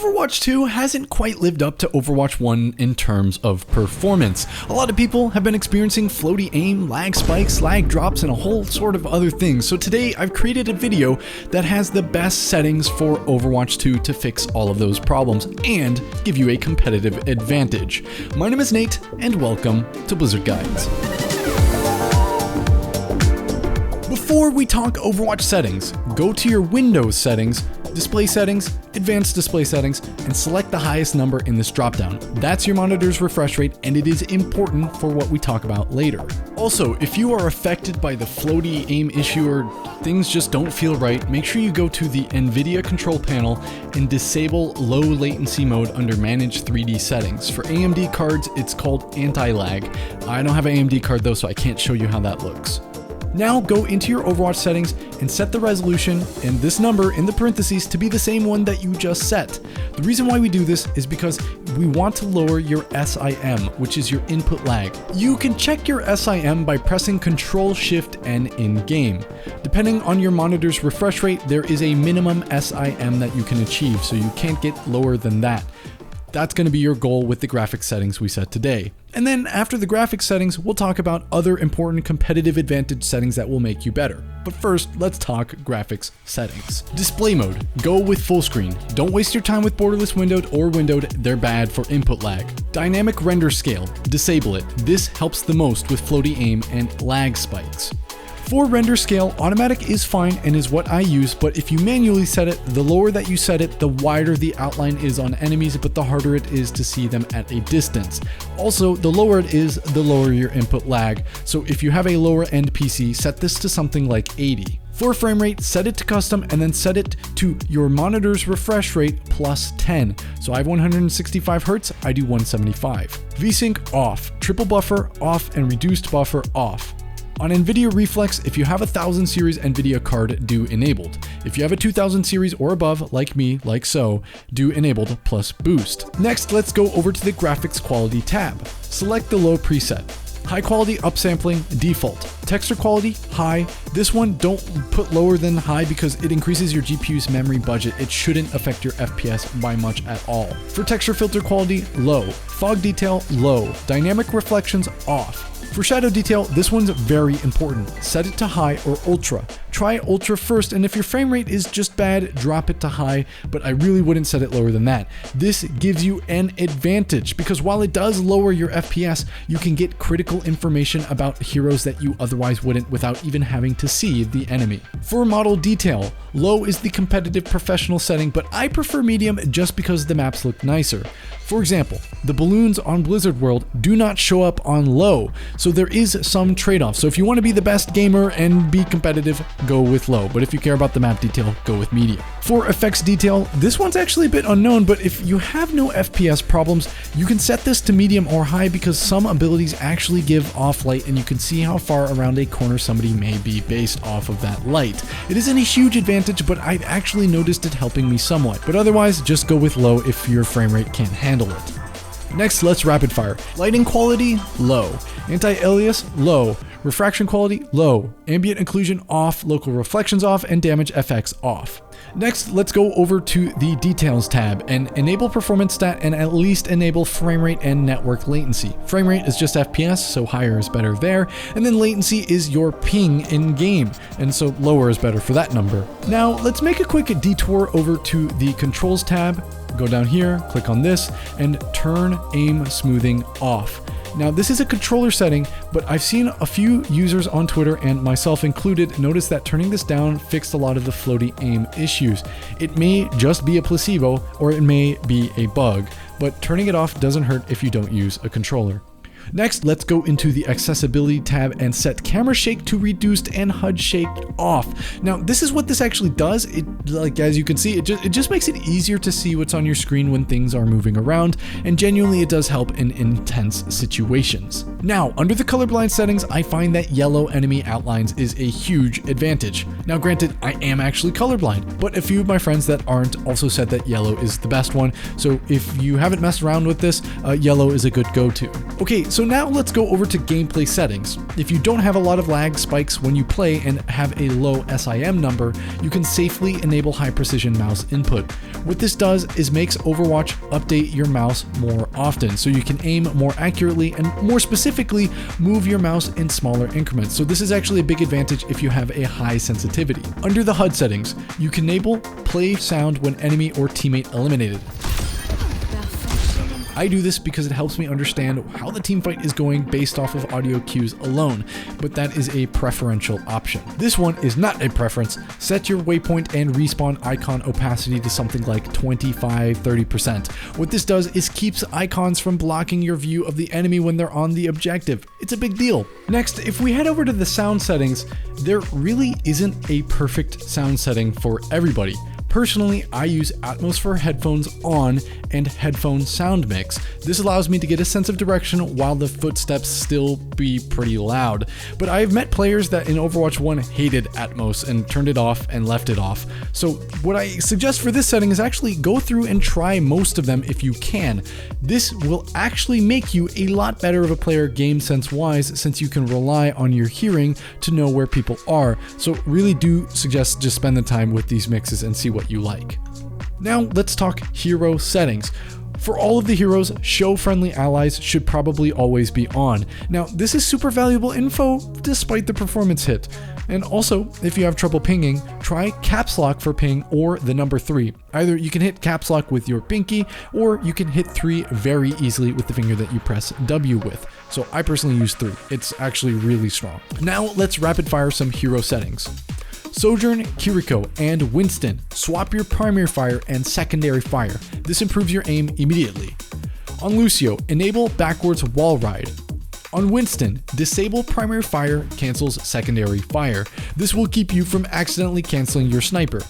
Overwatch 2 hasn't quite lived up to Overwatch 1 in terms of performance. A lot of people have been experiencing floaty aim, lag spikes, lag drops, and a whole sort of other things. So today I've created a video that has the best settings for Overwatch 2 to fix all of those problems and give you a competitive advantage. My name is Nate, and welcome to Blizzard Guides. Before we talk Overwatch settings, go to your Windows settings, display settings, advanced display settings, and select the highest number in this dropdown. That's your monitor's refresh rate, and it is important for what we talk about later. Also, if you are affected by the floaty aim issue or things just don't feel right, make sure you go to the Nvidia control panel and disable low latency mode under Manage 3D settings. For AMD cards, it's called anti-lag. I don't have an AMD card though, so I can't show you how that looks. Now go into your Overwatch settings and set the resolution and this number in the parentheses to be the same one that you just set. The reason why we do this is because we want to lower your SIM, which is your input lag. You can check your SIM by pressing Ctrl-Shift-N in-game. Depending on your monitor's refresh rate, there is a minimum SIM that you can achieve, so you can't get lower than that. That's going to be your goal with the graphics settings we set today. And then after the graphics settings, we'll talk about other important competitive advantage settings that will make you better. But first, let's talk graphics settings. Display mode, go with full screen. Don't waste your time with borderless windowed or windowed, they're bad for input lag. Dynamic render scale, disable it. This helps the most with floaty aim and lag spikes. For render scale, automatic is fine and is what I use, but if you manually set it, the lower that you set it, the wider the outline is on enemies, but the harder it is to see them at a distance. Also, the lower it is, the lower your input lag. So if you have a lower end PC, set this to something like 80. For frame rate, set it to custom and then set it to your monitor's refresh rate plus 10. So I have 165 Hz, I do 175. VSync off, triple buffer off, and reduced buffer off. On Nvidia Reflex, if you have a 1000 series Nvidia card, do enabled. If you have a 2000 series or above, like me, like so, do enabled plus boost. Next, let's go over to the graphics quality tab. Select the low preset. High quality upsampling, default. Texture quality, high. This one, don't put lower than high because it increases your GPU's memory budget. It shouldn't affect your FPS by much at all. For texture filter quality, low. Fog detail, low. Dynamic reflections, off. For shadow detail, this one's very important. Set it to high or ultra. Try ultra first, and if your frame rate is just bad, drop it to high, but I really wouldn't set it lower than that. This gives you an advantage because while it does lower your FPS, you can get critical information about heroes that you otherwise wouldn't without even having to see the enemy. For model detail, low is the competitive professional setting, but I prefer medium just because the maps look nicer. For example, the balloons on Blizzard World do not show up on low, so there is some trade-off. So if you want to be the best gamer and be competitive, go with low, but if you care about the map detail, go with medium. For effects detail, this one's actually a bit unknown, but if you have no FPS problems, you can set this to medium or high because some abilities actually give off light and you can see how far around a corner somebody may be based off of that light. It isn't a huge advantage, but I've actually noticed it helping me somewhat, but otherwise just go with low if your frame rate can't handle it. Next, let's rapid fire. Lighting quality, low. Anti-alias, low. Refraction quality, low. Ambient occlusion off, local reflections off, and damage FX off. Next, let's go over to the details tab and enable performance stat and at least enable frame rate and network latency. Frame rate is just FPS, so higher is better there. And then latency is your ping in game, and so lower is better for that number. Now, let's make a quick detour over to the controls tab. Go down here, click on this, and turn aim smoothing off. Now, this is a controller setting, but I've seen a few users on Twitter, and myself included, notice that turning this down fixed a lot of the floaty aim issues. It may just be a placebo, or it may be a bug, but turning it off doesn't hurt if you don't use a controller. Next, let's go into the accessibility tab and set camera shake to reduced and HUD shake off. Now, this is what this actually does. As you can see, it just makes it easier to see what's on your screen when things are moving around, and genuinely it does help in intense situations. Now, under the colorblind settings, I find that yellow enemy outlines is a huge advantage. Now granted, I am actually colorblind, but a few of my friends that aren't also said that yellow is the best one, so if you haven't messed around with this, yellow is a good go-to. Okay, so now let's go over to gameplay settings. If you don't have a lot of lag spikes when you play and have a low SIM number, you can safely enable high precision mouse input. What this does is makes Overwatch update your mouse more often, so you can aim more accurately and more specifically move your mouse in smaller increments. So this is actually a big advantage if you have a high sensitivity. Under the HUD settings, you can enable play sound when enemy or teammate eliminated. I do this because it helps me understand how the team fight is going based off of audio cues alone, but that is a preferential option. This one is not a preference. Set your waypoint and respawn icon opacity to something like 25-30%. What this does is keeps icons from blocking your view of the enemy when they're on the objective. It's a big deal. Next, if we head over to the sound settings, there really isn't a perfect sound setting for everybody. Personally, I use Atmos for headphones on and headphone sound mix. This allows me to get a sense of direction while the footsteps still be pretty loud. But I've met players that in Overwatch 1 hated Atmos and turned it off and left it off. So what I suggest for this setting is actually go through and try most of them if you can. This will actually make you a lot better of a player game sense wise, since you can rely on your hearing to know where people are. So really do suggest just spend the time with these mixes and see what you like. Now let's talk hero settings. For all of the heroes, show friendly allies should probably always be on. Now this is super valuable info despite the performance hit. And also, if you have trouble pinging, try caps lock for ping or the number 3. Either you can hit caps lock with your pinky, or you can hit 3 very easily with the finger that you press W with. So I personally use 3. It's actually really strong. Now let's rapid fire some hero settings. Sojourn, Kiriko, and Winston, swap your primary fire and secondary fire. This improves your aim immediately. On Lucio, enable backwards wall ride. On Winston, disable primary fire, cancels secondary fire. This will keep you from accidentally canceling your sniper.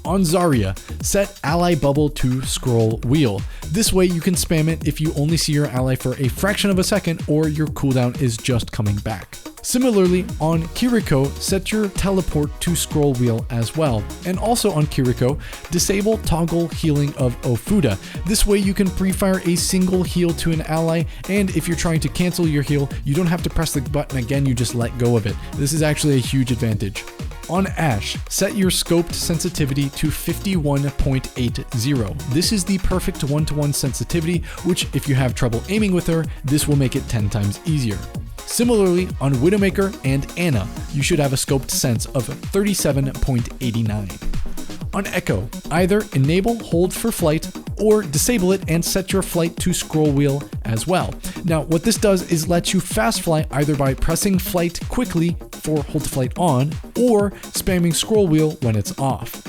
On Zarya, set ally bubble to scroll wheel. This way you can spam it if you only see your ally for a fraction of a second or your cooldown is just coming back. Similarly, on Kiriko, set your teleport to scroll wheel as well. And also on Kiriko, disable toggle healing of Ofuda. This way you can pre-fire a single heal to an ally, and if you're trying to cancel your heal, you don't have to press the button again, you just let go of it. This is actually a huge advantage. On Ashe, set your scoped sensitivity to 51.80. This is the perfect one-to-one sensitivity, which if you have trouble aiming with her, this will make it 10 times easier. Similarly, on Widowmaker and Ana, you should have a scoped sense of 37.89. On Echo, either enable hold for flight or disable it and set your flight to scroll wheel as well. Now, what this does is lets you fast fly either by pressing flight quickly for hold to flight on or spamming scroll wheel when it's off.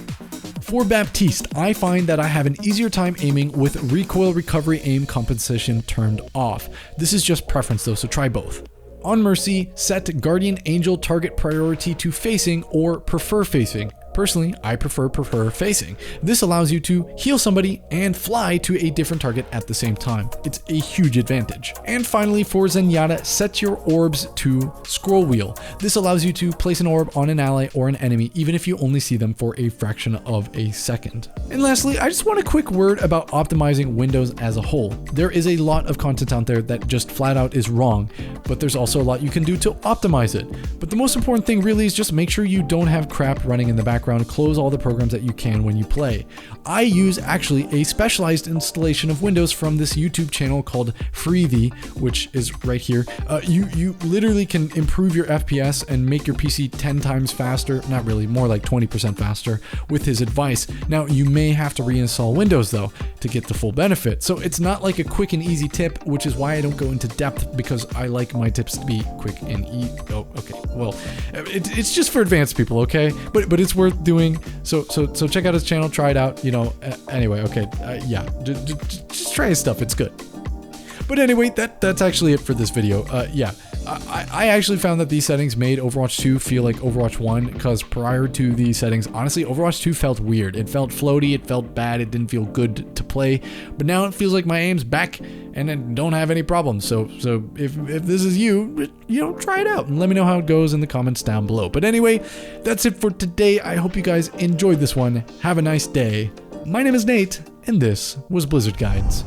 For Baptiste, I find that I have an easier time aiming with recoil recovery aim compensation turned off. This is just preference though, so try both. On Mercy, set Guardian Angel target priority to facing or prefer facing. Personally, I prefer facing. This allows you to heal somebody and fly to a different target at the same time. It's a huge advantage. And finally, for Zenyatta, set your orbs to scroll wheel. This allows you to place an orb on an ally or an enemy, even if you only see them for a fraction of a second. And lastly, I just want a quick word about optimizing Windows as a whole. There is a lot of content out there that just flat out is wrong, but there's also a lot you can do to optimize it. But the most important thing really is just make sure you don't have crap running in the background. Close all the programs that you can when you play. I use actually a specialized installation of Windows from this YouTube channel called Freethee, which is right here. You literally can improve your FPS and make your PC 10 times faster, not really, more like 20% faster with his advice. Now, you may have to reinstall Windows though to get the full benefit. So it's not like a quick and easy tip, which is why I don't go into depth, because I like my tips to be quick and easy. Oh, okay. Well, it's just for advanced people, okay? But it's worth doing. So check out his channel, try it out, you know. Anyway, okay, yeah, just try his stuff, it's good. But anyway, that's actually it for this video. Yeah, I actually found that these settings made Overwatch 2 feel like Overwatch 1, because prior to these settings, honestly, Overwatch 2 felt weird. It felt floaty, it felt bad, it didn't feel good to play, but now it feels like my aim's back and I don't have any problems. So if this is you know, try it out and let me know how it goes in the comments down below. But anyway, that's it for today. I hope you guys enjoyed this one. Have a nice day. My name is Nate, and this was Blizzard Guides.